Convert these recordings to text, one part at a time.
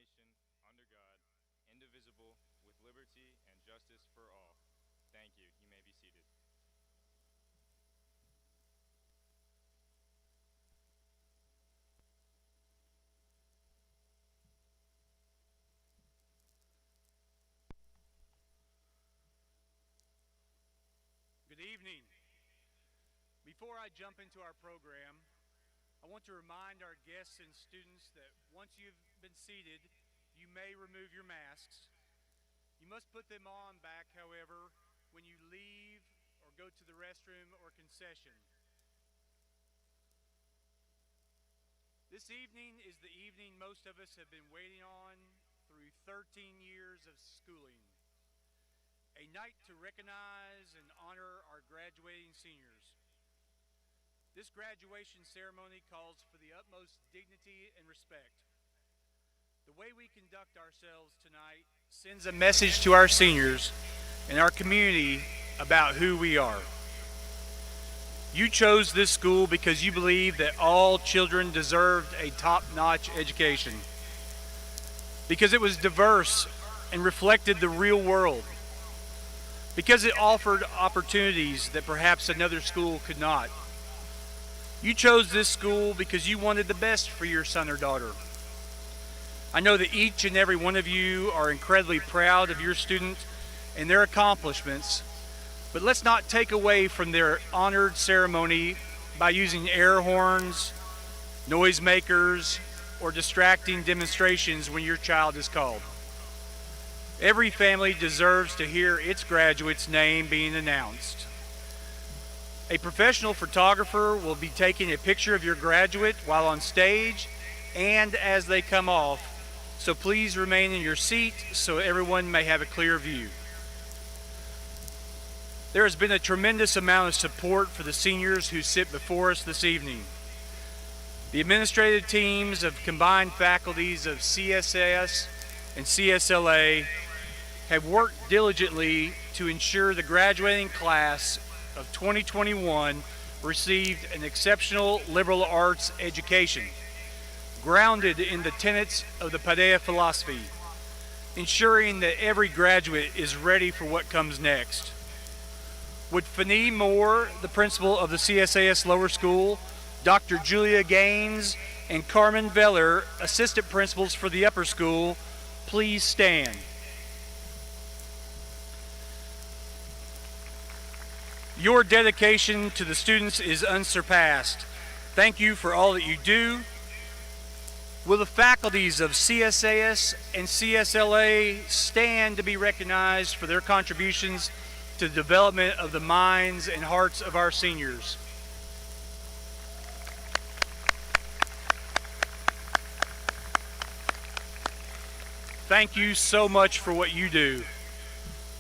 nation, under God, indivisible, with liberty and justice for all. Thank you. You may be seated. Good evening. Before I jump into our program, I want to remind our guests and students that once you've been seated, you may remove your masks. You must put them on back, however, when you leave or go to the restroom or concession. This evening is the evening most of us have been waiting on through 13 years of schooling. A night to recognize and honor our graduating seniors. This graduation ceremony calls for the utmost dignity and respect. The way we conduct ourselves tonight sends a message to our seniors and our community about who we are. You chose this school because you believe that all children deserved a top-notch education, because it was diverse and reflected the real world, because it offered opportunities that perhaps another school could not. You chose this school because you wanted the best for your son or daughter. I know that each and every one of you are incredibly proud of your students and their accomplishments, but let's not take away from their honored ceremony by using air horns, noisemakers, or distracting demonstrations when your child is called. Every family deserves to hear its graduate's name being announced. A professional photographer will be taking a picture of your graduate while on stage and as they come off, so please remain in your seat so everyone may have a clear view. There has been a tremendous amount of support for the seniors who sit before us this evening. The administrative teams of combined faculties of CSS and CSLA have worked diligently to ensure the graduating class of 2021 received an exceptional liberal arts education, grounded in the tenets of the Paideia philosophy, ensuring that every graduate is ready for what comes next. Would Fanny Moore, the principal of the CSAS Lower School, Dr. Julia Gaines, and Carmen Veller, assistant principals for the upper school, please stand. Your dedication to the students is unsurpassed. Thank you for all that you do. Will the faculties of CSAS and CSLA stand to be recognized for their contributions to the development of the minds and hearts of our seniors? Thank you so much for what you do.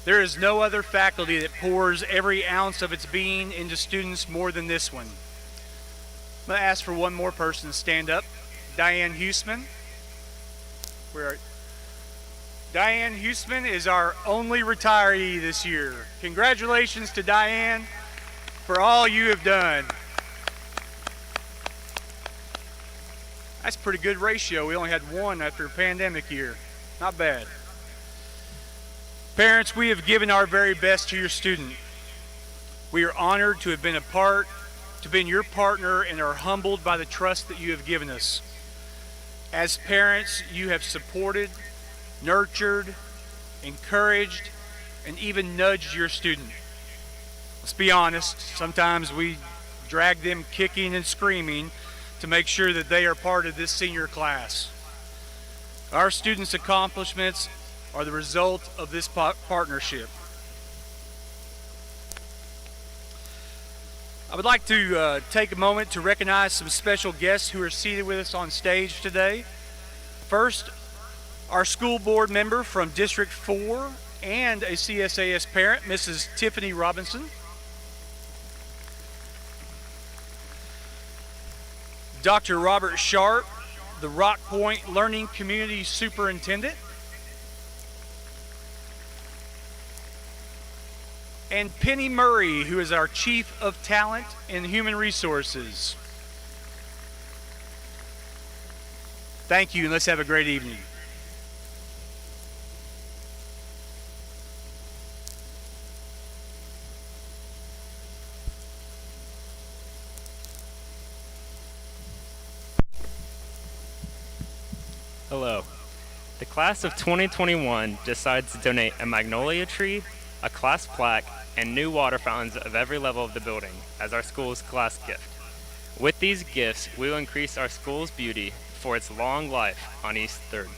There is no other faculty that pours every ounce of its being into students more than this one. I'm going to ask for one more person to stand up. Diane Huseman. Diane Huseman is our only retiree this year. Congratulations to Diane for all you have done. That's a pretty good ratio. We only had one after a pandemic year. Not bad. Parents, we have given our very best to your student. We are honored to have been your partner, and are humbled by the trust that you have given us. As parents, you have supported, nurtured, encouraged, and even nudged your student. Let's be honest, sometimes we drag them kicking and screaming to make sure that they are part of this senior class. Our students' accomplishments are the result of this partnership. I would like to take a moment to recognize some special guests who are seated with us on stage today. First, our school board member from District 4 and a CSAS parent, Mrs. Tiffany Robinson. Dr. Robert Sharp, the Rock Point Learning Community Superintendent. And Penny Murray, who is our Chief of Talent and Human Resources. Thank you, and let's have a great evening. Hello. The class of 2021 decides to donate a magnolia tree, a class plaque, and new water fountains of every level of the building as our school's class gift. With these gifts, we will increase our school's beauty for its long life on East 3rd.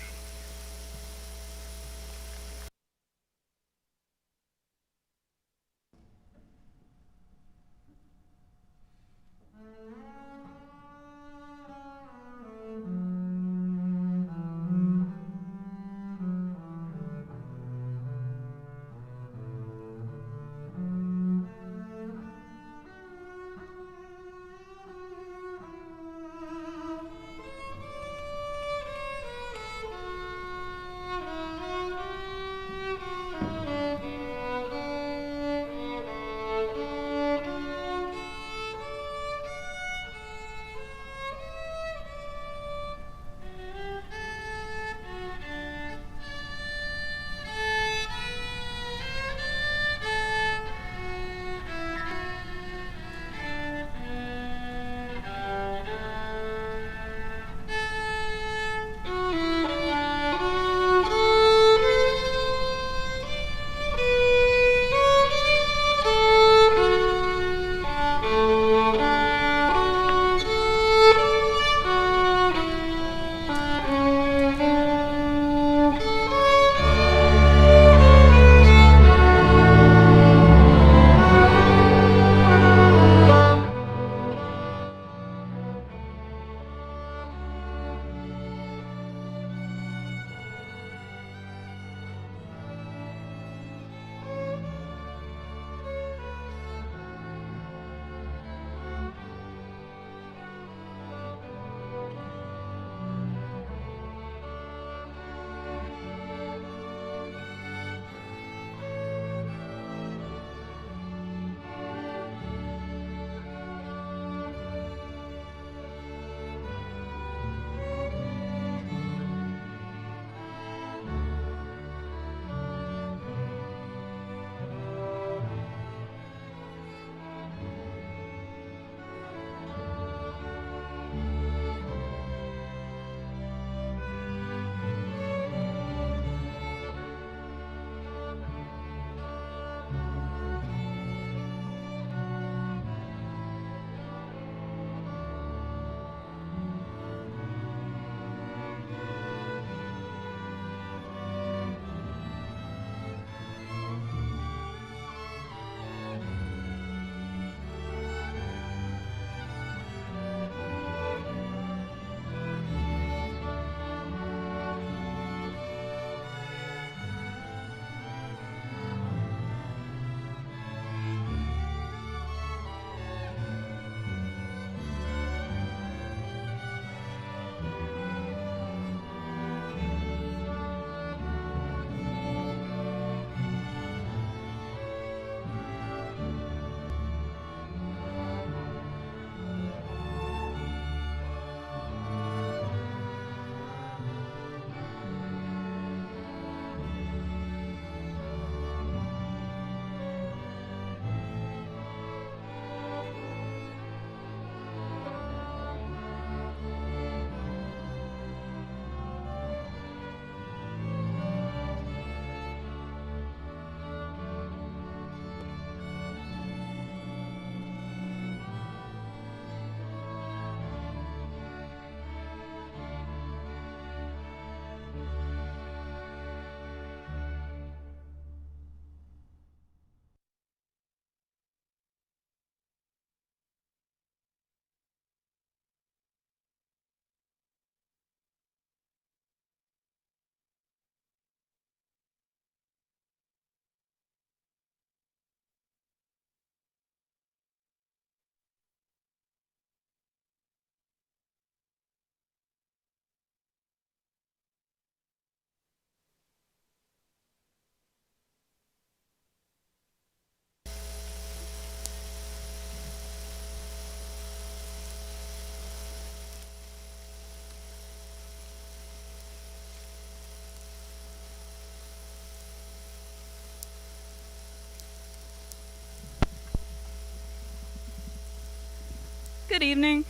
Good evening.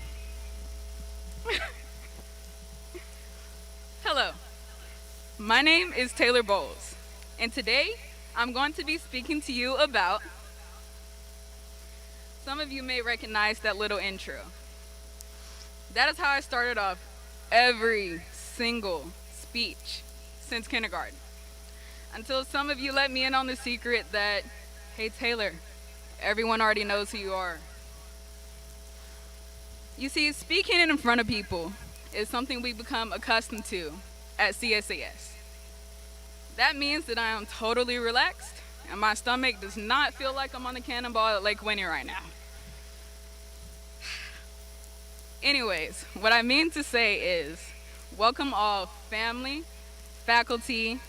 Hello. My name is Taylor Bowles, and today I'm going to be speaking to you about. Some of you may recognize that little intro. That is how I started off every single speech since kindergarten. Until some of you let me in on the secret that, hey Taylor, everyone already knows who you are. You see, speaking in front of people is something we become accustomed to at CSAS. That means that I am totally relaxed and my stomach does not feel like I'm on the cannonball at Lake Winnie right now. Anyways, what I mean to say is, welcome all family, faculty,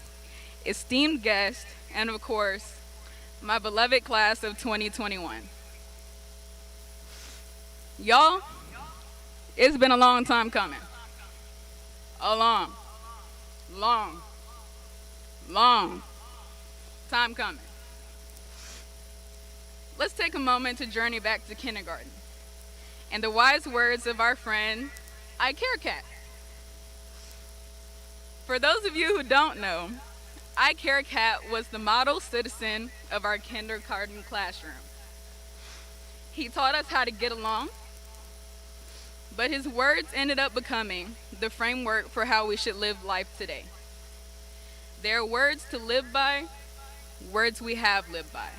esteemed guests, and of course, my beloved class of 2021. Y'all, it's been a long time coming. A long, long, long time coming. Let's take a moment to journey back to kindergarten and the wise words of our friend, I Care Cat. For those of you who don't know, I Care Cat was the model citizen of our kindergarten classroom. He taught us how to get along, but his words ended up becoming the framework for how we should live life today. They are words to live by, words we have lived by.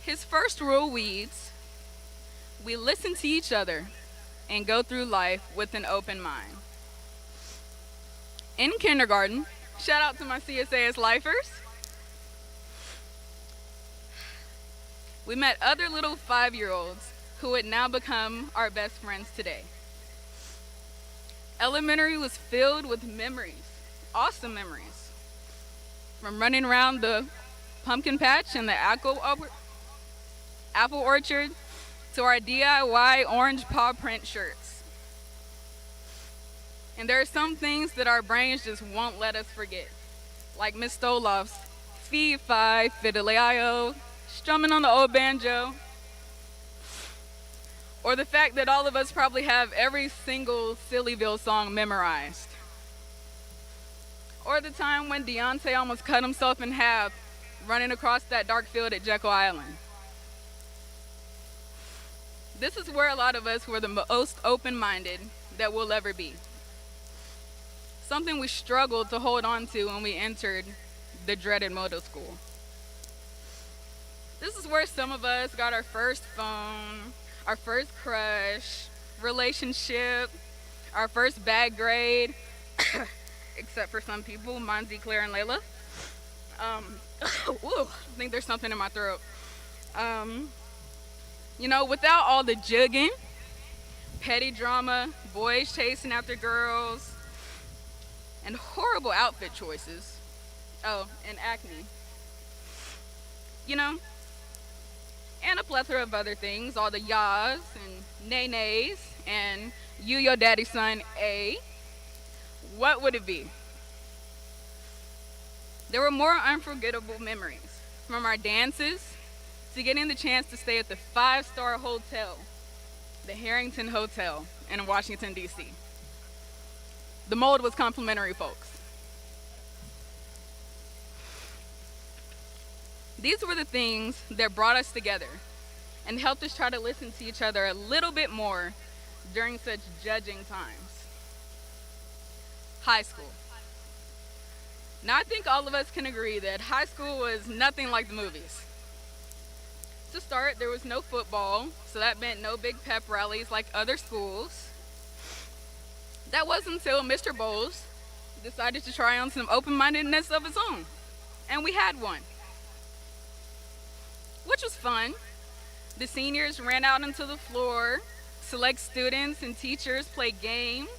His first rule reads, we listen to each other and go through life with an open mind. In kindergarten, shout out to my CSAS lifers, we met other little 5-year-olds who would now become our best friends today. Elementary was filled with memories, awesome memories, from running around the pumpkin patch and the apple orchard to our DIY orange paw print shirts. And there are some things that our brains just won't let us forget, like Miss Stoloff's Fee Fi Fiddle-I-O, strumming on the old banjo, or the fact that all of us probably have every single Sillyville song memorized, or the time when Deontay almost cut himself in half running across that dark field at Jekyll Island. This is where a lot of us were the most open-minded that we'll ever be. Something we struggled to hold on to when we entered the dreaded middle school. This is where some of us got our first phone, our first crush, relationship, our first bad grade, except for some people, Monzi, Claire, and Layla. I think there's something in my throat. Without all the jugging, petty drama, boys chasing after girls, and horrible outfit choices. Oh, and acne. And a plethora of other things, all the yas and nay-nays, and you, your daddy's son, A. What would it be? There were more unforgettable memories, from our dances to getting the chance to stay at the 5-star hotel, the Harrington Hotel in Washington, D.C. The mold was complimentary, folks. These were the things that brought us together and helped us try to listen to each other a little bit more during such judging times. High school. Now, I think all of us can agree that high school was nothing like the movies. To start, there was no football, so that meant no big pep rallies like other schools. That wasn't until Mr. Bowles decided to try on some open-mindedness of his own, and we had one, which was fun. The seniors ran out into the floor, select students and teachers played games,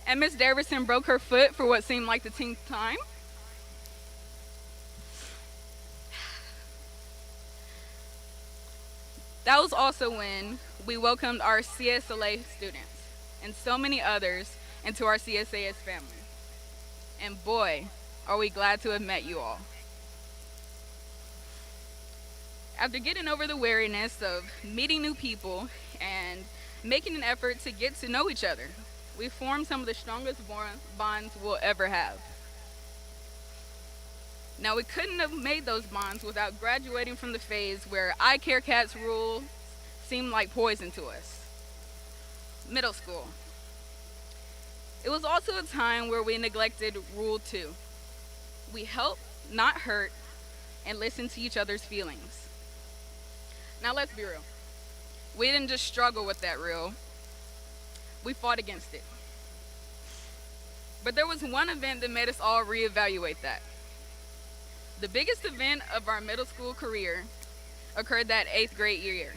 and Miss Daverson broke her foot for what seemed like the 10th time. That was also when we welcomed our CSLA students and so many others into our CSAS family. And boy, are we glad to have met you all. After getting over the wariness of meeting new people and making an effort to get to know each other, we formed some of the strongest bonds we'll ever have. Now, we couldn't have made those bonds without graduating from the phase where I Care Cat's rule seemed like poison to us. Middle school. It was also a time where we neglected Rule 2. We help, not hurt, and listen to each other's feelings. Now, let's be real. We didn't just struggle with that rule, we fought against it. But there was one event that made us all reevaluate that. The biggest event of our middle school career occurred that 8th grade year,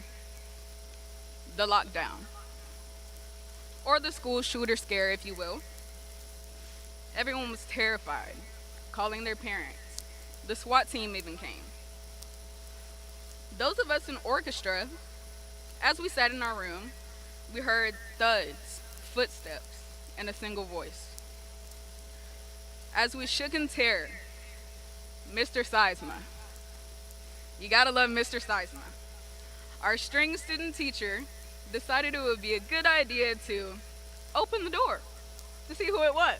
the lockdown, or the school shooter scare, if you will. Everyone was terrified, calling their parents. The SWAT team even came. Those of us in orchestra, as we sat in our room, we heard thuds, footsteps, and a single voice. As we shook in terror, Mr. Seisma. You gotta love Mr. Seisma. Our string student teacher decided it would be a good idea to open the door to see who it was.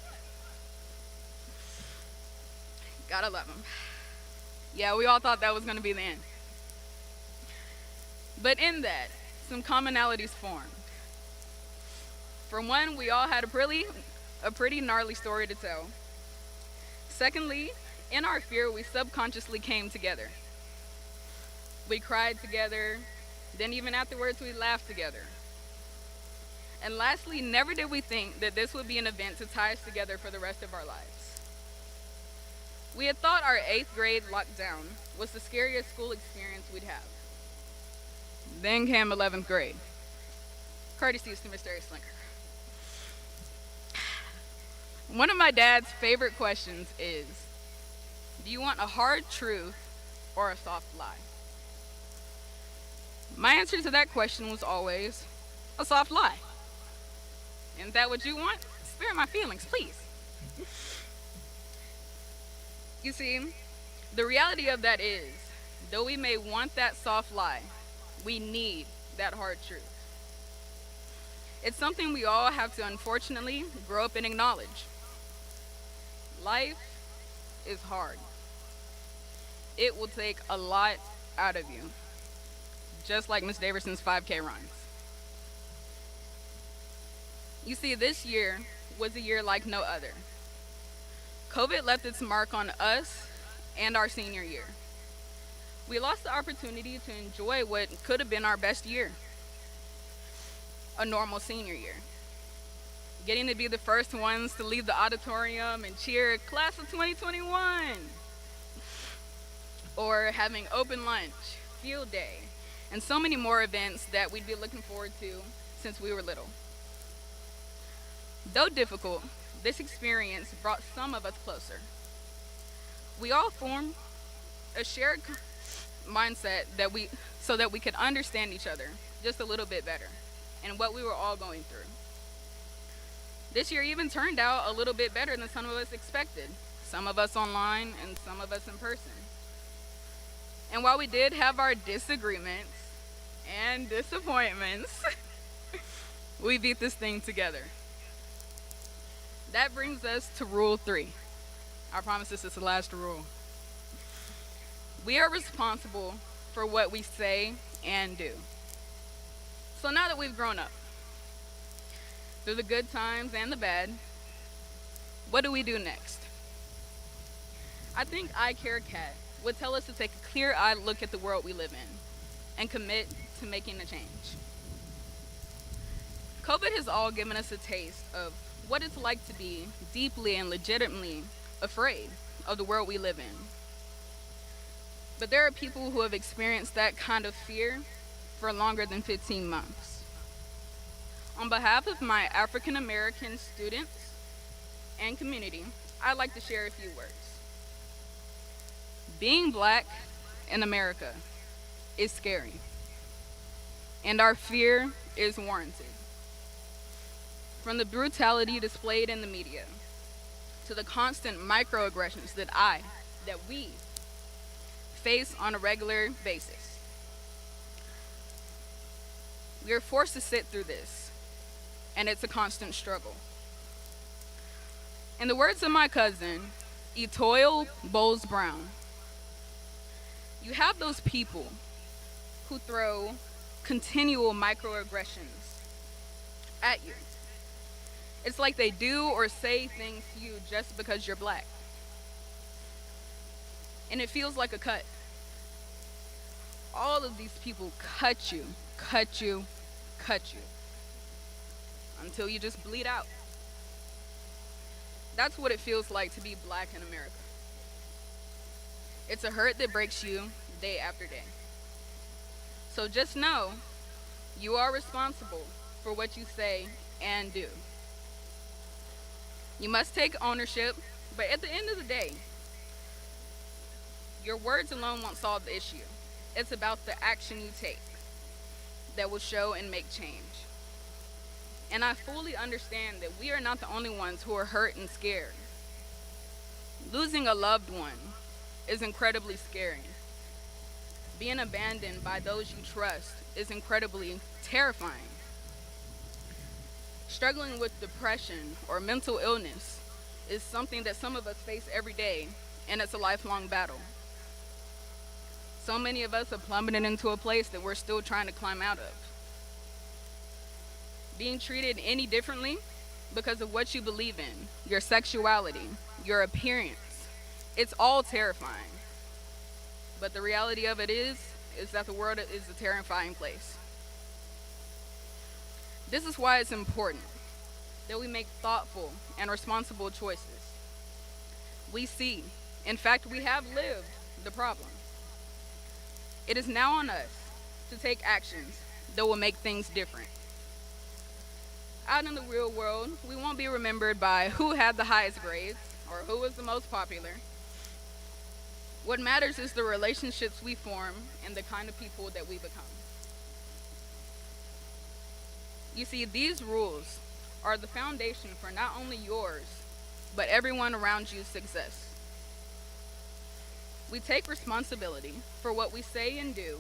Gotta love him. Yeah, we all thought that was gonna be the end. But in that, some commonalities formed. For one, we all had a pretty gnarly story to tell. Secondly, in our fear, we subconsciously came together. We cried together, then even afterwards we laughed together. And lastly, never did we think that this would be an event to tie us together for the rest of our lives. We had thought our 8th grade lockdown was the scariest school experience we'd have. Then came 11th grade. Courtesies to Mr. Slinker. One of my dad's favorite questions is, do you want a hard truth or a soft lie? My answer to that question was always a soft lie. Isn't that what you want? Spare my feelings, please. You see, the reality of that is, though we may want that soft lie, we need that hard truth. It's something we all have to unfortunately grow up and acknowledge. Life is hard. It will take a lot out of you, just like Miss Daverson's 5K runs. You see, this year was a year like no other. COVID left its mark on us and our senior year. We lost the opportunity to enjoy what could have been our best year, a normal senior year. Getting to be the first ones to leave the auditorium and cheer class of 2021. Or having open lunch, field day, and so many more events that we'd be looking forward to since we were little. Though difficult, this experience brought some of us closer. We all formed a shared mindset so that we could understand each other just a little bit better and what we were all going through. This year even turned out a little bit better than some of us expected. Some of us online and some of us in person. And while we did have our disagreements and disappointments, we beat this thing together. That brings us to Rule 3. I promise this is the last rule. We are responsible for what we say and do. So now that we've grown up, through the good times and the bad, what do we do next? I think I Care Cat would tell us to take a clear-eyed look at the world we live in and commit to making a change. COVID has all given us a taste of what it's like to be deeply and legitimately afraid of the world we live in. But there are people who have experienced that kind of fear for longer than 15 months. On behalf of my African American students and community, I'd like to share a few words. Being Black in America is scary, and our fear is warranted. From the brutality displayed in the media to the constant microaggressions that we face on a regular basis. We are forced to sit through this, and it's a constant struggle. In the words of my cousin, Etoile Bowles Brown, you have those people who throw continual microaggressions at you. It's like they do or say things to you just because you're black. And it feels like a cut. All of these people cut you, cut you, cut you, until you just bleed out. That's what it feels like to be black in America. It's a hurt that breaks you day after day. So just know you are responsible for what you say and do. You must take ownership, but at the end of the day, your words alone won't solve the issue. It's about the action you take that will show and make change. And I fully understand that we are not the only ones who are hurt and scared. Losing a loved one is incredibly scary. Being abandoned by those you trust is incredibly terrifying. Struggling with depression or mental illness is something that some of us face every day, and it's a lifelong battle. So many of us have plummeted into a place that we're still trying to climb out of. Being treated any differently because of what you believe in, your sexuality, your appearance, it's all terrifying. But the reality of it is that the world is a terrifying place. This is why it's important that we make thoughtful and responsible choices. We see, in fact, we have lived the problem. It is now on us to take actions that will make things different. Out in the real world, we won't be remembered by who had the highest grades or who was the most popular. What matters is the relationships we form and the kind of people that we become. You see, these rules are the foundation for not only yours, but everyone around you's success. We take responsibility for what we say and do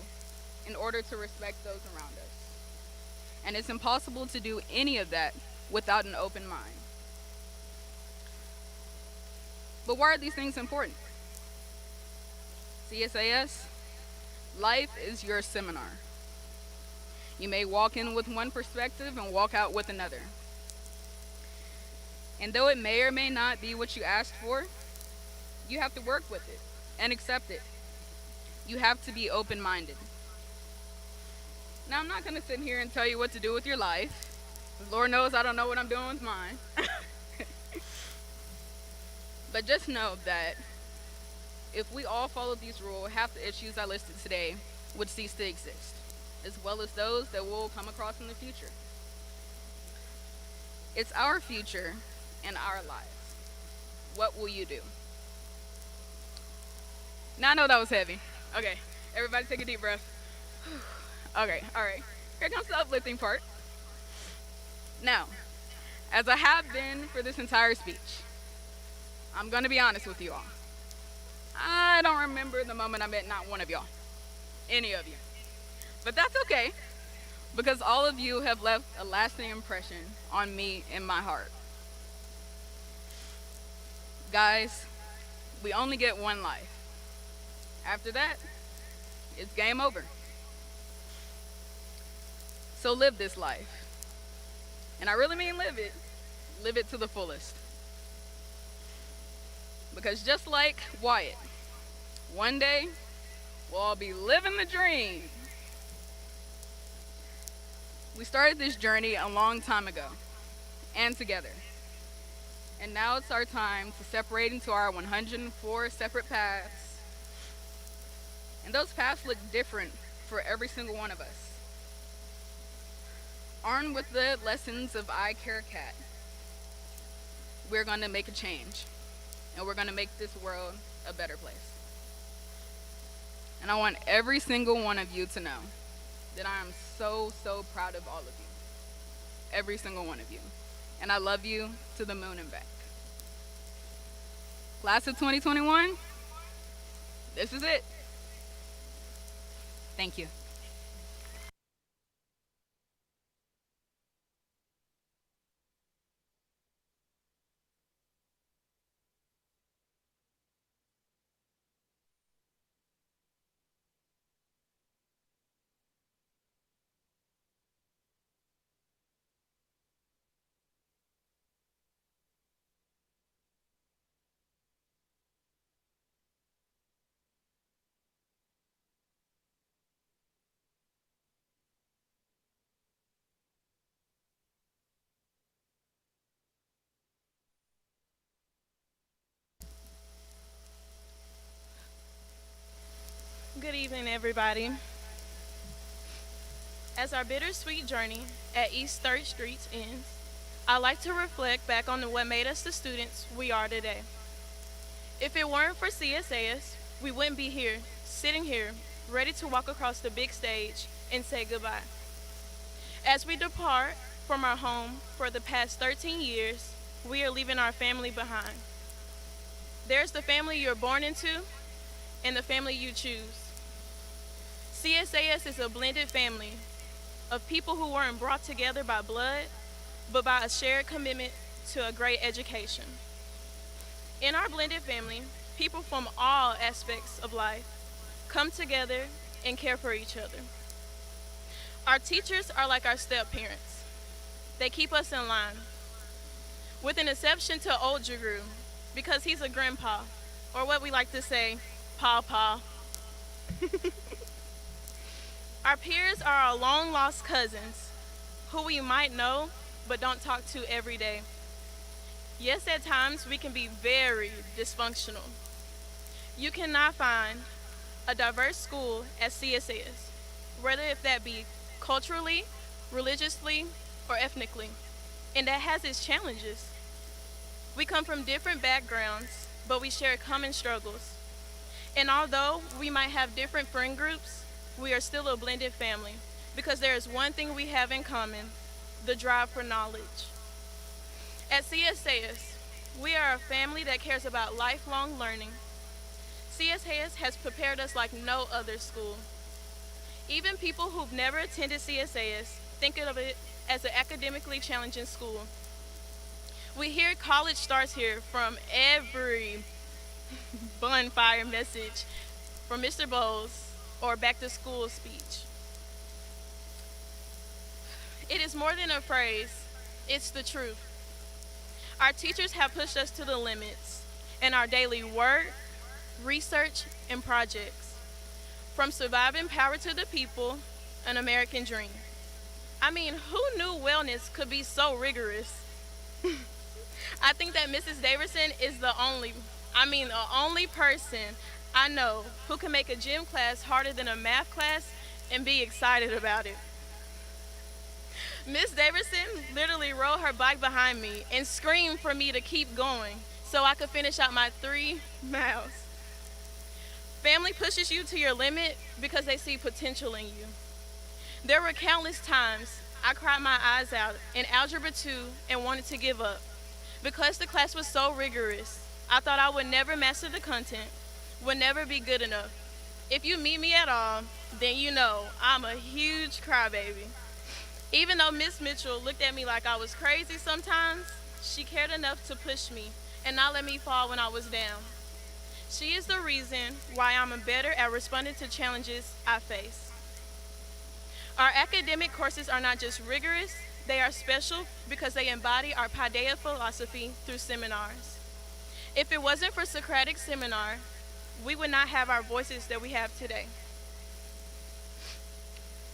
in order to respect those around us. And it's impossible to do any of that without an open mind. But why are these things important? CSAS, life is your seminar. You may walk in with one perspective and walk out with another. And though it may or may not be what you asked for, you have to work with it and accept it. You have to be open-minded. Now, I'm not going to sit here and tell you what to do with your life. Lord knows I don't know what I'm doing with mine. But just know that if we all followed these rules, half the issues I listed today would cease to exist, as well as those that we'll come across in the future. It's our future and our lives. What will you do? Now, I know that was heavy. Okay, everybody take a deep breath. Okay, all right. Here comes the uplifting part. Now, as I have been for this entire speech, I'm going to be honest with you all. I don't remember the moment I met not one of y'all, any of you. But that's okay, because all of you have left a lasting impression on me and my heart. Guys, we only get one life. After that, it's game over. So live this life. And I really mean live it to the fullest. Because just like Wyatt, one day we'll all be living the dream. We started this journey a long time ago, and together. And now it's our time to separate into our 104 separate paths. And those paths look different for every single one of us. Armed with the lessons of I Care Cat, we're going to make a change. And we're going to make this world a better place. And I want every single one of you to know that I am so, so proud of all of you. Every single one of you. And I love you to the moon and back. Class of 2021, this is it. Thank you. evening, everybody. As our bittersweet journey at East 3rd Street ends, I like to reflect back on what made us the students we are today. If it weren't for CSAS, we wouldn't be here, sitting here, ready to walk across the big stage and say goodbye. As we depart from our home for the past 13 years, we are leaving our family behind. There's the family you're born into and the family you choose. CSAS is a blended family of people who weren't brought together by blood, but by a shared commitment to a great education. In our blended family, people from all aspects of life come together and care for each other. Our teachers are like our step parents. They keep us in line, with an exception to old Drew, because he's a grandpa, or what we like to say, Paw. Our peers are our long-lost cousins, who we might know but don't talk to every day. Yes, at times we can be very dysfunctional. You cannot find a diverse school at CSAS, whether if that be culturally, religiously, or ethnically, and that has its challenges. We come from different backgrounds, but we share common struggles. And although we might have different friend groups, we are still a blended family because there is one thing we have in common: the drive for knowledge. At CSAS, we are a family that cares about lifelong learning. CSAS has prepared us like no other school. Even people who've never attended CSAS think of it as an academically challenging school. We hear college starts here from every bonfire message from Mr. Bowles or back to school speech. It is more than a phrase, it's the truth. Our teachers have pushed us to the limits in our daily work, research, and projects. From surviving power to the people, an American dream. I mean, who knew wellness could be so rigorous? I think that Mrs. Davidson is the only person I know who can make a gym class harder than a math class and be excited about it. Miss Davidson literally rode her bike behind me and screamed for me to keep going so I could finish out my 3 miles. Family pushes you to your limit because they see potential in you. There were countless times I cried my eyes out in Algebra 2 and wanted to give up. Because the class was so rigorous, I thought I would never master the content, would never be good enough. If you meet me at all, then you know I'm a huge crybaby. Even though Miss Mitchell looked at me like I was crazy sometimes, she cared enough to push me and not let me fall when I was down. She is the reason why I'm better at responding to challenges I face. Our academic courses are not just rigorous, they are special because they embody our Paideia philosophy through seminars. If it wasn't for Socratic seminar, we would not have our voices that we have today.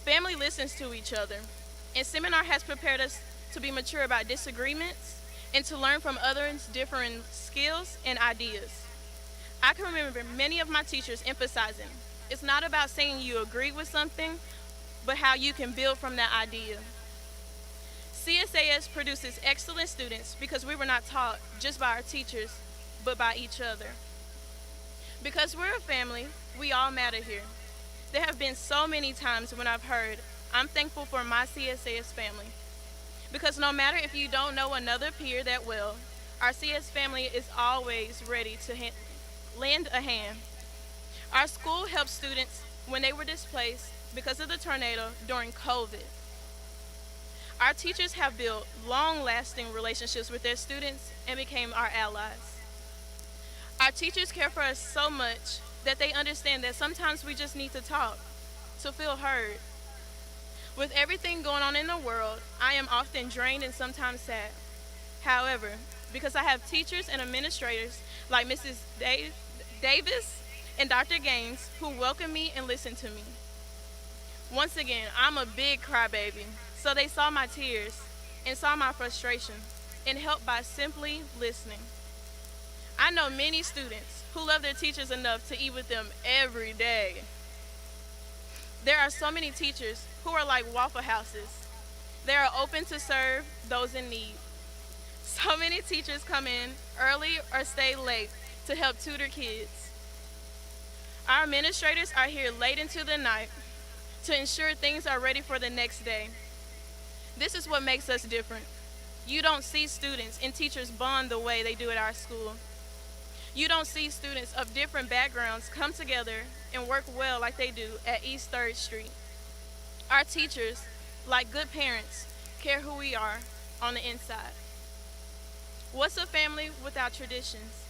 Family listens to each other, and seminar has prepared us to be mature about disagreements and to learn from others' different skills and ideas. I can remember many of my teachers emphasizing, it's not about saying you agree with something, but how you can build from that idea. CSAS produces excellent students because we were not taught just by our teachers, but by each other. Because we're a family, we all matter here. There have been so many times when I've heard, I'm thankful for my CSAS family. Because no matter if you don't know another peer that well, our CS family is always ready to lend a hand. Our school helped students when they were displaced because of the tornado during COVID. Our teachers have built long-lasting relationships with their students and became our allies. Our teachers care for us so much that they understand that sometimes we just need to talk, to feel heard. With everything going on in the world, I am often drained and sometimes sad. However, because I have teachers and administrators like Mrs. Davis and Dr. Gaines who welcome me and listen to me. Once again, I'm a big crybaby, so they saw my tears and saw my frustration and helped by simply listening. I know many students who love their teachers enough to eat with them every day. There are so many teachers who are like Waffle Houses. They are open to serve those in need. So many teachers come in early or stay late to help tutor kids. Our administrators are here late into the night to ensure things are ready for the next day. This is what makes us different. You don't see students and teachers bond the way they do at our school. You don't see students of different backgrounds come together and work well like they do at East 3rd Street. Our teachers, like good parents, care who we are on the inside. What's a family without traditions?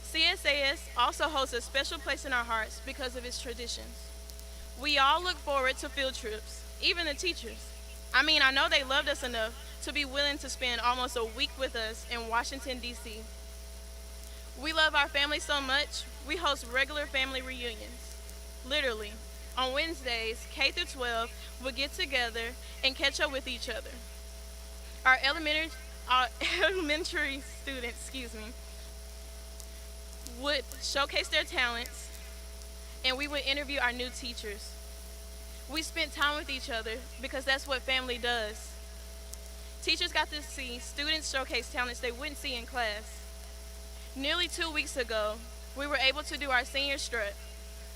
CSAS also holds a special place in our hearts because of its traditions. We all look forward to field trips, even the teachers. I know they loved us enough to be willing to spend almost a week with us in Washington, D.C. We love our family so much, we host regular family reunions. Literally, on Wednesdays, K through 12 will get together and catch up with each other. Our elementary students, would showcase their talents, and we would interview our new teachers. We spent time with each other because that's what family does. Teachers got to see students showcase talents they wouldn't see in class. Nearly 2 weeks ago, we were able to do our senior strut,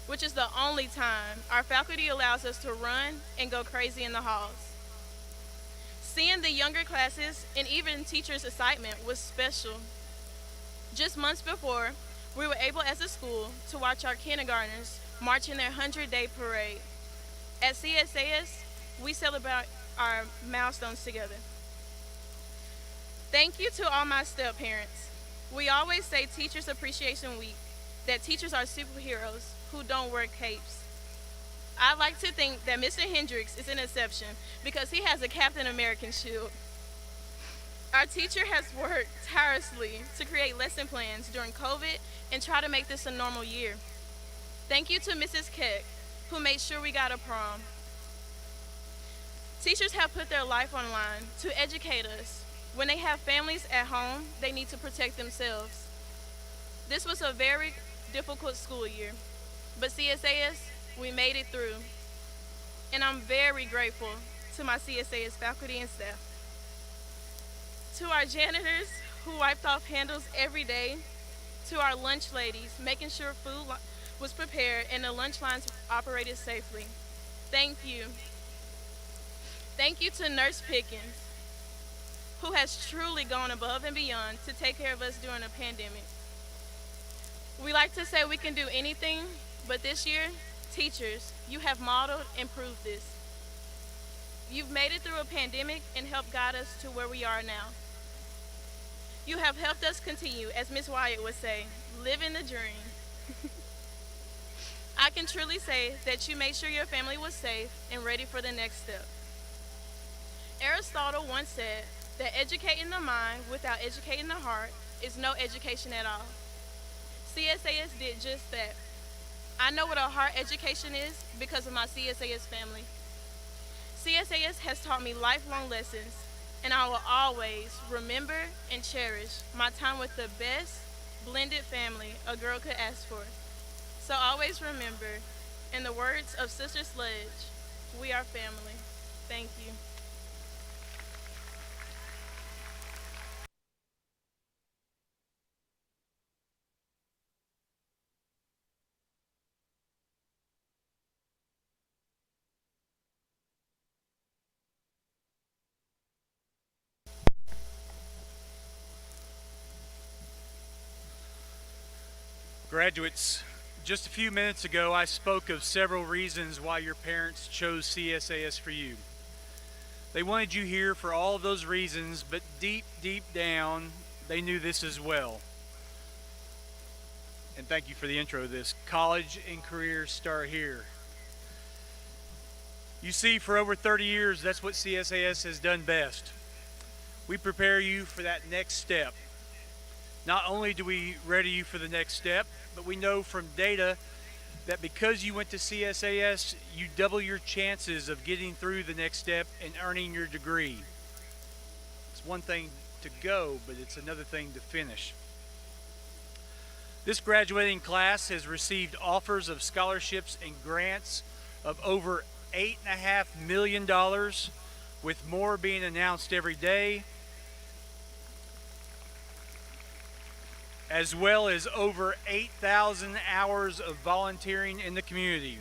which is the only time our faculty allows us to run and go crazy in the halls. Seeing the younger classes and even teachers' excitement was special. Just months before, we were able as a school to watch our kindergartners march in their 100-day parade. At CSAS, we celebrate our milestones together. Thank you to all my step parents. We always say Teachers Appreciation Week that teachers are superheroes who don't wear capes. I like to think that Mr. Hendricks is an exception because he has a Captain American shield. Our teacher has worked tirelessly to create lesson plans during COVID and try to make this a normal year. Thank you to Mrs. Keck, who made sure we got a prom. Teachers have put their life on the line to educate us. When they have families at home, they need to protect themselves. This was a very difficult school year, but CSAS, we made it through. And I'm very grateful to my CSAS faculty and staff. To our janitors who wiped off handles every day, to our lunch ladies making sure food was prepared and the lunch lines operated safely. Thank you. Thank you to Nurse Pickens, who has truly gone above and beyond to take care of us during a pandemic. We like to say we can do anything, but this year, teachers, you have modeled and proved this. You've made it through a pandemic and helped guide us to where we are now. You have helped us continue, as Ms. Wyatt would say, living the dream. I can truly say that you made sure your family was safe and ready for the next step. Aristotle once said that educating the mind without educating the heart is no education at all. CSAS did just that. I know what a heart education is because of my CSAS family. CSAS has taught me lifelong lessons, and I will always remember and cherish my time with the best blended family a girl could ask for. So always remember, in the words of Sister Sledge, we are family. Thank you. Graduates, just a few minutes ago I spoke of several reasons why your parents chose CSAS for you. They wanted you here for all of those reasons, but deep, deep down, they knew this as well. And thank you for the intro to this. College and careers start here. You see, for over 30 years, that's what CSAS has done best. We prepare you for that next step. Not only do we ready you for the next step, but we know from data that because you went to CSAS, you double your chances of getting through the next step and earning your degree. It's one thing to go, but it's another thing to finish. This graduating class has received offers of scholarships and grants of over $8.5 million, with more being announced every day, as well as over 8,000 hours of volunteering in the community.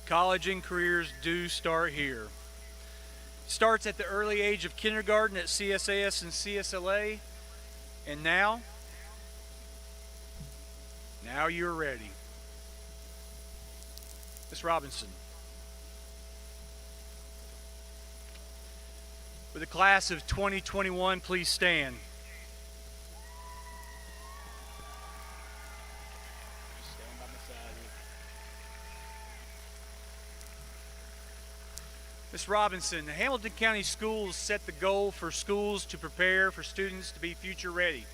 College and careers do start here. Starts at the early age of kindergarten at CSAS and CSLA, and now you're ready. Ms. Robinson. With the class of 2021, please stand. Stand by my side here. Ms. Robinson, the Hamilton County Schools set the goal for schools to prepare for students to be future ready.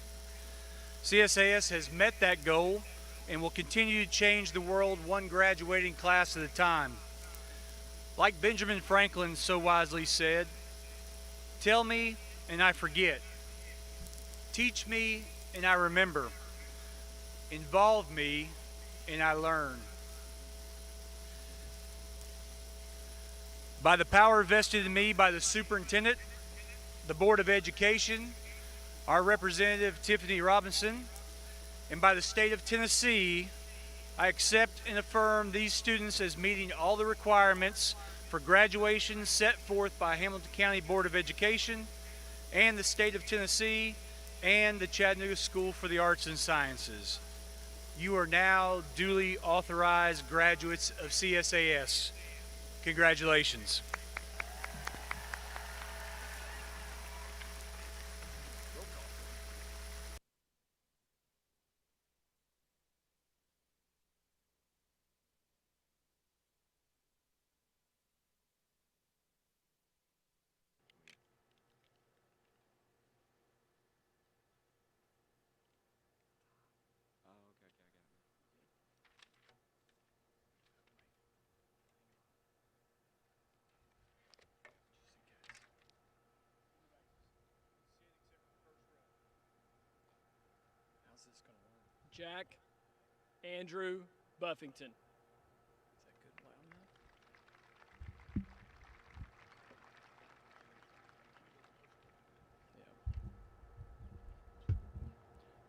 CSAS has met that goal and will continue to change the world one graduating class at a time. Like Benjamin Franklin so wisely said, "Tell me and I forget. Teach me and I remember. Involve me and I learn." By the power vested in me by the superintendent, the Board of Education, our representative Tiffany Robinson, and by the state of Tennessee, I accept and affirm these students as meeting all the requirements for graduation set forth by Hamilton County Board of Education and the state of Tennessee and the Chattanooga School for the Arts and Sciences. You are now duly authorized graduates of CSAS. Congratulations. Jack Andrew Buffington.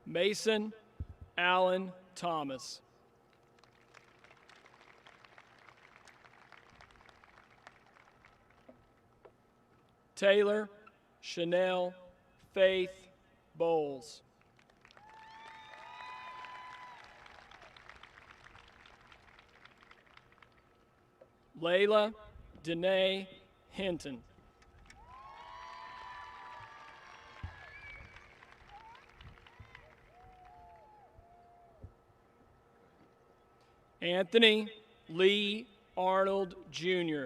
Mason Allen Thomas. Taylor Chanel Faith Bowles. Layla Danae Hinton. Anthony Lee Arnold Jr.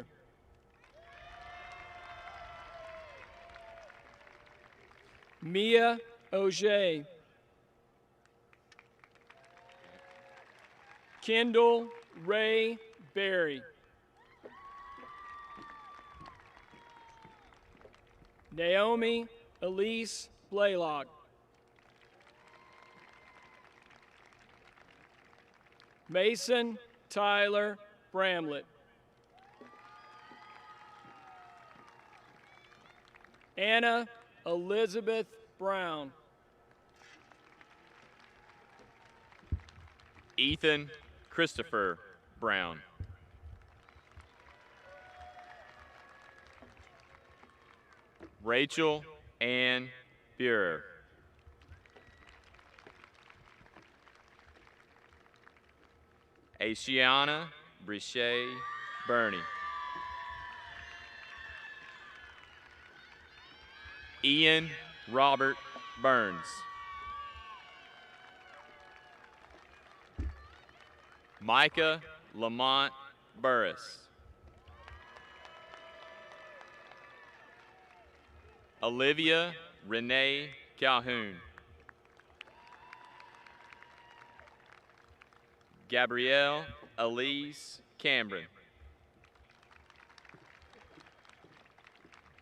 Mia Auger. Kendall Ray Berry. Naomi Elise Blaylock. Mason Tyler Bramlett. Anna Elizabeth Brown. Ethan Christopher Brown. Rachel Ann Burer. Ashiana Brichet Burney. Ian Robert Burns. Micah Lamont Burris. Olivia Renee Calhoun. Gabrielle Elise Cameron.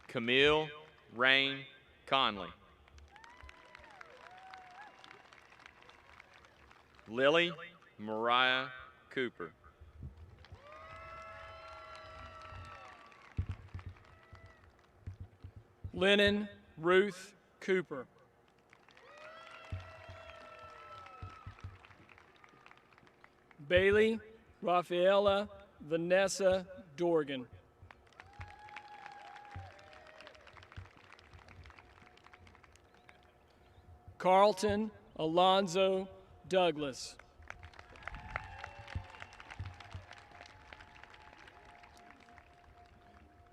Camille Rain Conley. Lily Mariah Cooper. Lennon Ruth Cooper. Bailey Rafaela Vanessa Dorgan. Carlton Alonzo Douglas.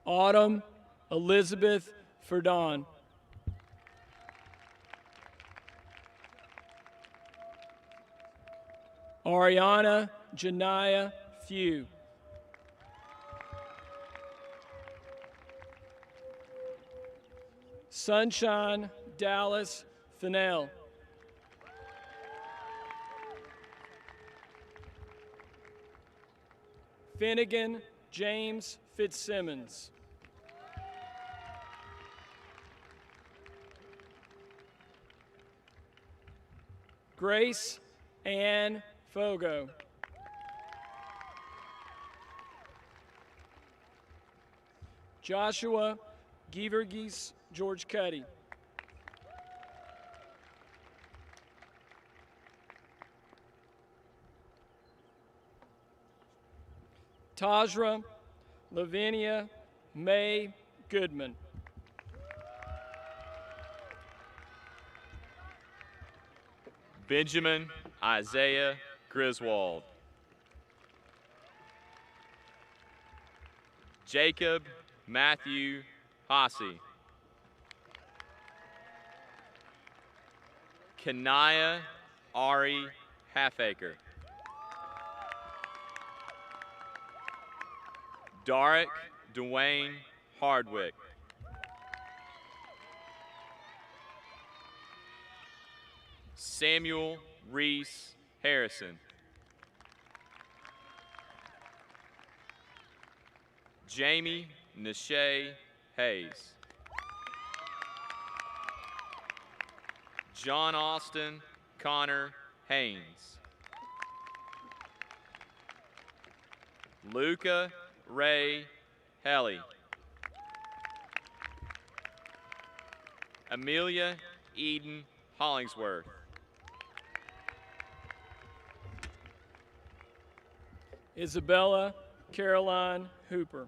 Autumn Elizabeth Ferdon. Ariana Janaya Few. Sunshine Dallas Fennell. Finnegan James Fitzsimmons. Grace Ann Fogo. Joshua Givergis George Cuddy. Tajra Lavinia May Goodman. Benjamin Isaiah Griswold. Jacob Matthew Hossey. Kanaya Ari Halfacre. Darick Dwayne Hardwick. Samuel Reese Harrison. Jamie Nashay Hayes. John Austin Connor Haynes. Luca Ray Helly. Amelia Eden Hollingsworth. Isabella Caroline Hooper.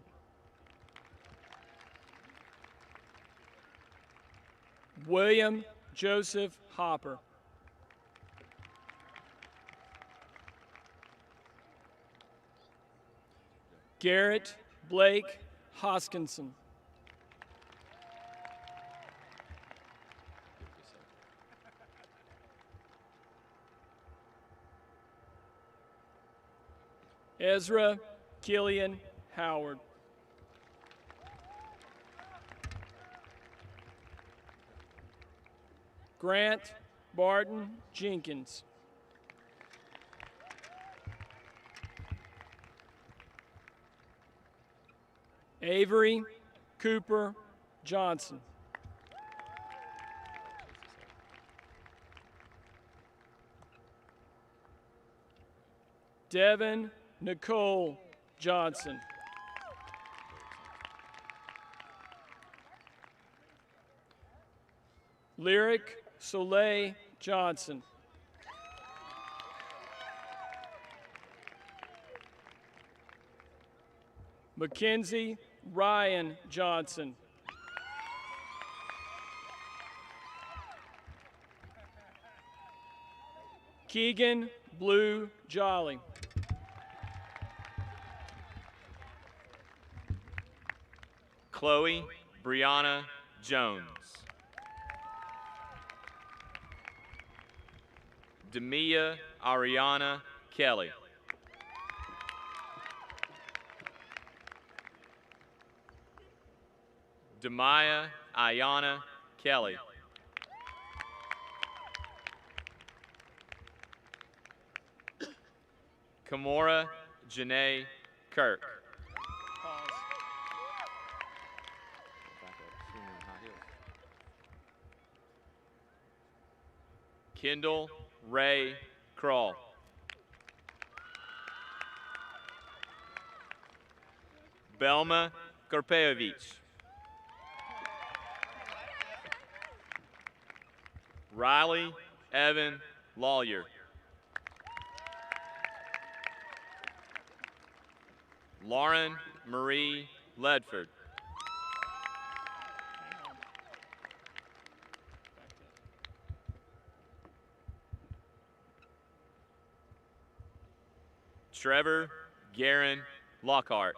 William Joseph Hopper. Garrett Blake Hoskinson. Ezra Killian Howard. Grant Barton Jenkins. Avery Cooper Johnson. Devin Nicole Johnson. Lyric Soleil Johnson. Mackenzie Ryan Johnson. Keegan Blue Jolly. Chloe Brianna Jones. Demia Ariana Kelly. Demaya Ayana Kelly. Kamora Janae Kirk. Kendall Ray Kroll. Belma Korpeovich. Riley Evan Lawyer. Lauren Marie Ledford. Trevor Garin Lockhart.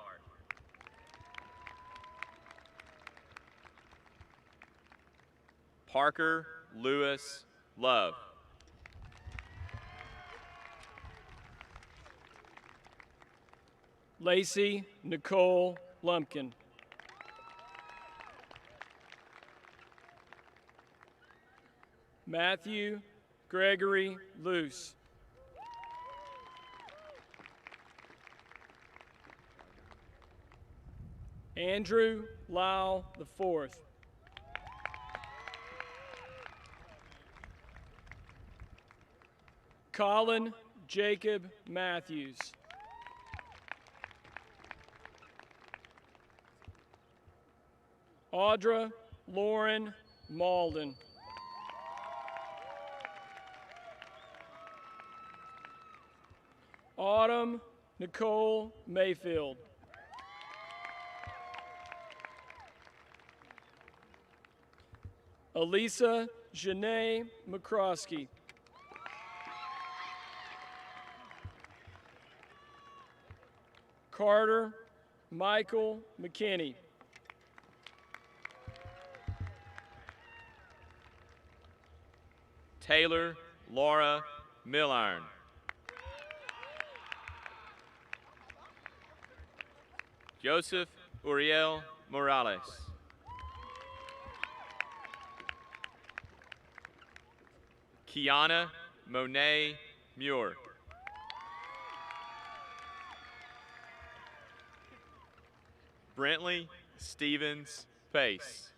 Parker Lewis Love. Lacey Nicole Lumpkin. Matthew Gregory Luce. Andrew Lyle IV. Colin Jacob Matthews. Audra Lauren Malden. Autumn Nicole Mayfield. Elisa Janae McCroskey. Carter Michael McKinney. Taylor Laura Milliron. Joseph Uriel Morales. Kiana Monet Muir. Brentley Stevens Pace.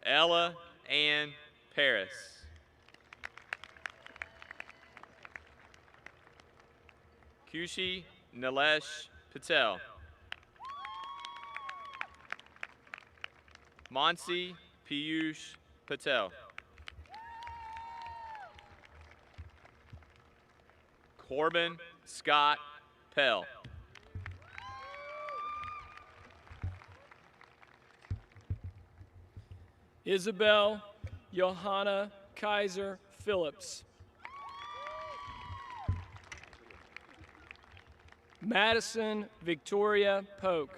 Ella Ann Paris. Kushi Nilesh Patel. Mansi Piyush Patel. Corbin Scott Pell. Isabel Johanna Kaiser Phillips. Madison Victoria Polk.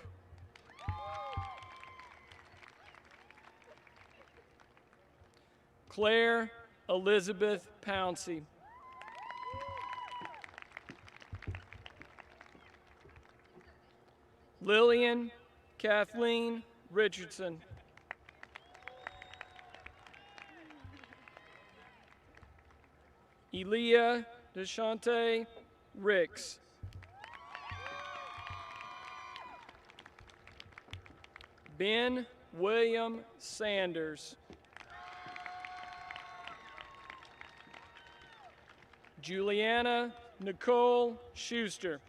Claire Elizabeth Pouncey. Lillian Kathleen Richardson. Elia DeShante Ricks. Ben William Sanders. Juliana Nicole Schuster.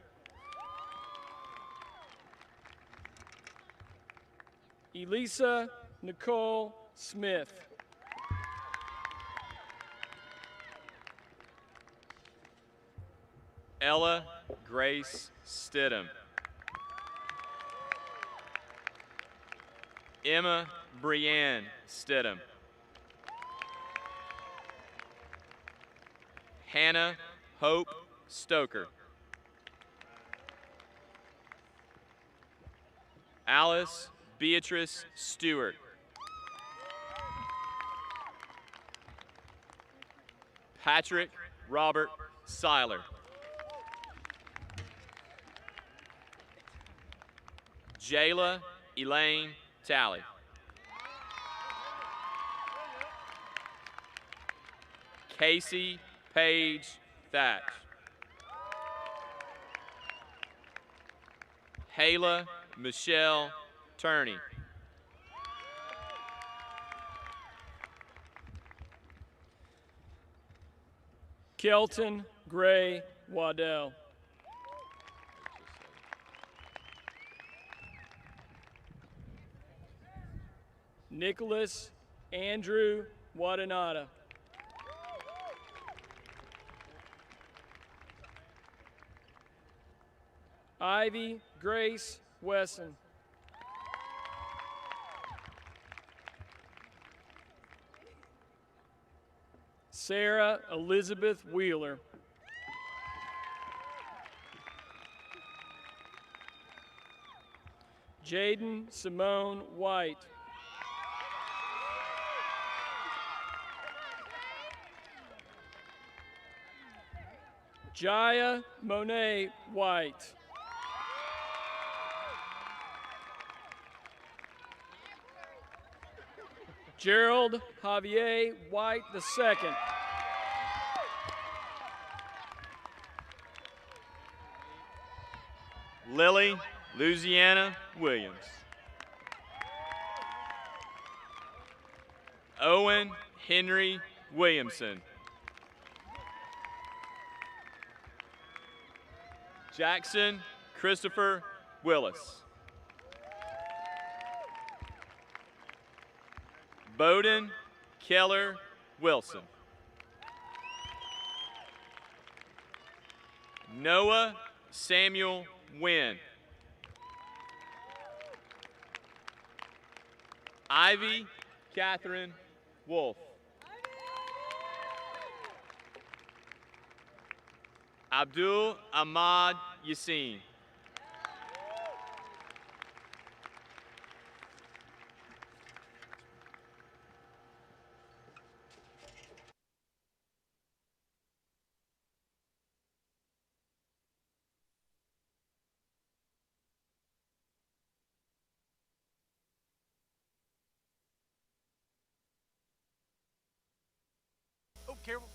Elisa Nicole Smith. Ella Grace Stidham. Emma Brianne Stidham. Hannah Hope Stoker. Alice Beatrice Stewart. Patrick Robert Seiler. Jayla Elaine Talley. Casey Paige Thatch. Hayla Michelle Turney. Kelton Gray Waddell. Nicholas Andrew Wadanata. Ivy Grace Wesson. Sarah Elizabeth Wheeler. Jaden Simone White. Jaya Monet White. Gerald Javier White II. Lily Louisiana Williams. Owen Henry Williamson. Jackson Christopher Willis. Bowden Keller Wilson. Noah Samuel Wynn. Ivy Catherine Wolf. Abdul Ahmad Yassin. Oh, careful.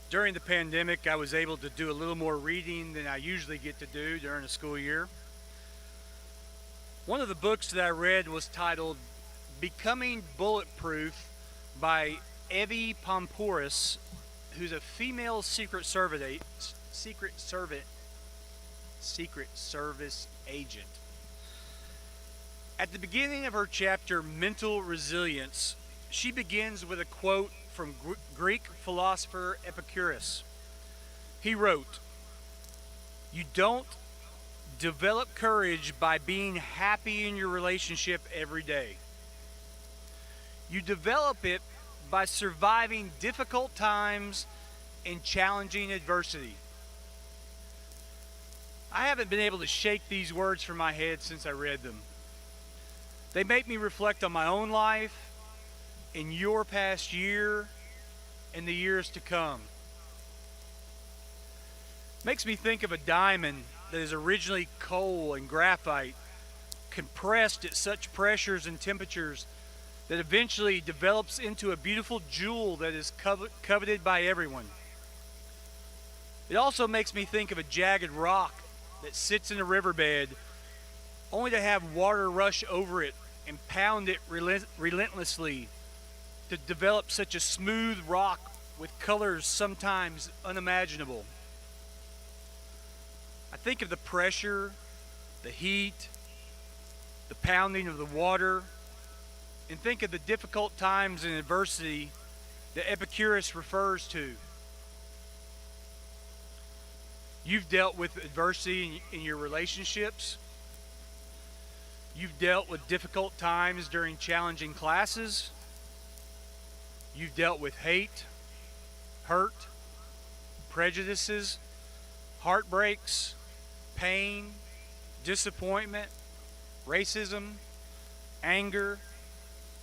During the pandemic, I was able to do a little more reading than I usually get to do during the school year. One of the books that I read was titled Becoming Bulletproof by Evie Pompouris, who's a female Secret Service agent. At the beginning of her chapter, Mental Resilience, she begins with a quote from Greek philosopher Epicurus. He wrote, "You don't develop courage by being happy in your relationship every day. You develop it by surviving difficult times and challenging adversity." I haven't been able to shake these words from my head since I read them. They make me reflect on my own life, in your past year, and the years to come. Makes me think of a diamond that is originally coal and graphite, compressed at such pressures and temperatures that eventually develops into a beautiful jewel that is coveted by everyone. It also makes me think of a jagged rock that sits in a riverbed only to have water rush over it and pound it relentlessly to develop such a smooth rock with colors sometimes unimaginable. I think of the pressure, the heat, the pounding of the water, and think of the difficult times and adversity that Epicurus refers to. You've dealt with adversity in your relationships. You've dealt with difficult times during challenging classes. You've dealt with hate, hurt, prejudices, heartbreaks, pain, disappointment, racism, anger,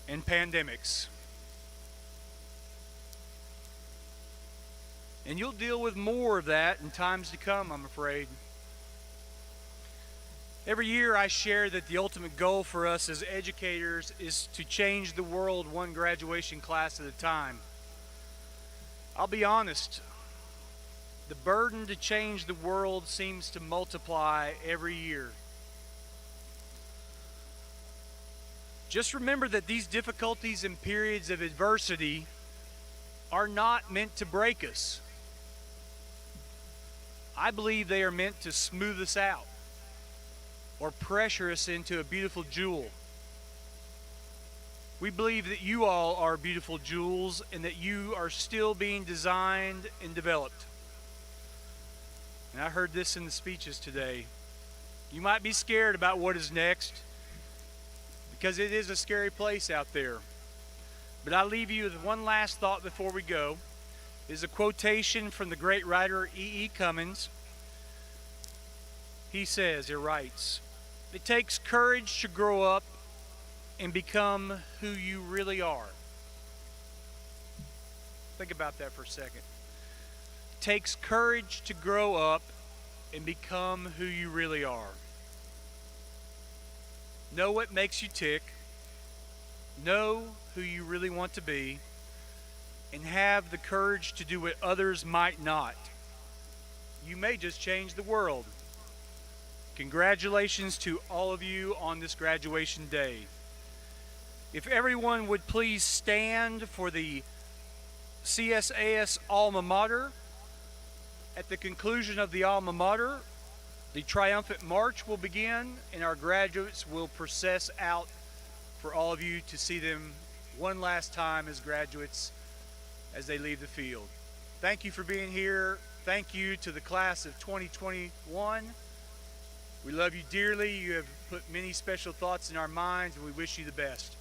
and pandemics. And you'll deal with more of that in times to come, I'm afraid. Every year I share that the ultimate goal for us as educators is to change the world one graduation class at a time. I'll be honest, the burden to change the world seems to multiply every year. Just remember that these difficulties and periods of adversity are not meant to break us. I believe they are meant to smooth us out or pressure us into a beautiful jewel. We believe that you all are beautiful jewels and that you are still being designed and developed. And I heard this in the speeches today. You might be scared about what is next because it is a scary place out there. But I leave you with one last thought before we go. Is a quotation from the great writer E.E. Cummings. He writes, "It takes courage to grow up and become who you really are." Think about that for a second. It takes courage to grow up and become who you really are. Know what makes you tick. Know who you really want to be. And have the courage to do what others might not. You may just change the world. Congratulations to all of you on this graduation day. If everyone would please stand for the CSAS alma mater. At the conclusion of the alma mater, the triumphant march will begin and our graduates will process out for all of you to see them one last time as graduates as they leave the field. Thank you for being here. Thank you to the class of 2021. We love you dearly. You have put many special thoughts in our minds and we wish you the best.